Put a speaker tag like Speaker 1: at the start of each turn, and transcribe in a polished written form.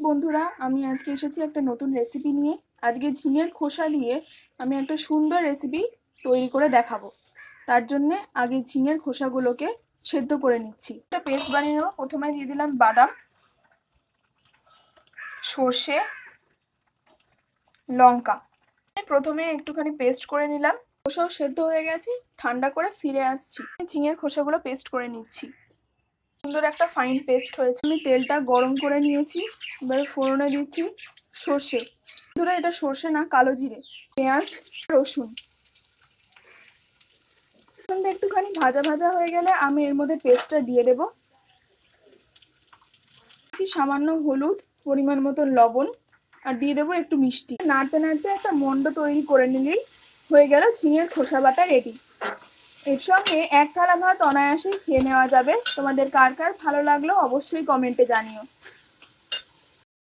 Speaker 1: বন্ধুরা, আমি আজকে এসেছি একটা নতুন রেসিপি নিয়ে। আজকে ঝিঙের খোসা দিয়ে আমি একটা সুন্দর রেসিপি তৈরি করে দেখাবো। তার জন্য আগে ঝিঙের খোসাগুলোকে সেদ্ধ করে নিচ্ছি। একটা পেস্ট বানিয়ে নেবো। প্রথমে দিয়ে দিলাম বাদাম, সর্ষে, লঙ্কা। প্রথমে একটুখানি পেস্ট করে নিলাম। খোসাও সেদ্ধ হয়ে গেছে, ঠান্ডা করে ফিরে আসছি। ঝিঙের খোসাগুলো পেস্ট করে নিচ্ছি। সুন্দর একটা ফাইন পেস্ট হয়েছে। আমি তেলটা গরম করে নিয়েছি। এবারে ফোড়নে দিচ্ছি সর্ষে। বন্ধুরা, এটা সর্ষে না, কালো জিরে, পেঁয়াজ, রসুন। রসুনটা একটুখানি ভাজা ভাজা হয়ে গেলে আমি এর মধ্যে পেস্টটা দিয়ে দেবো। সামান্য হলুদ, পরিমাণ মতো লবণ, আর দিয়ে দেবো একটু মিষ্টি। নাড়তে নাড়তে একটা মন্ড তৈরি করে নিলেই হয়ে গেল ঝিঙের খোসা বাটা রেডি। এর সঙ্গে এক থালা ভাত অনায়াসেই খেয়ে নেওয়া যাবে। তোমাদের কার কার ভালো লাগলো অবশ্যই কমেন্টে জানিও।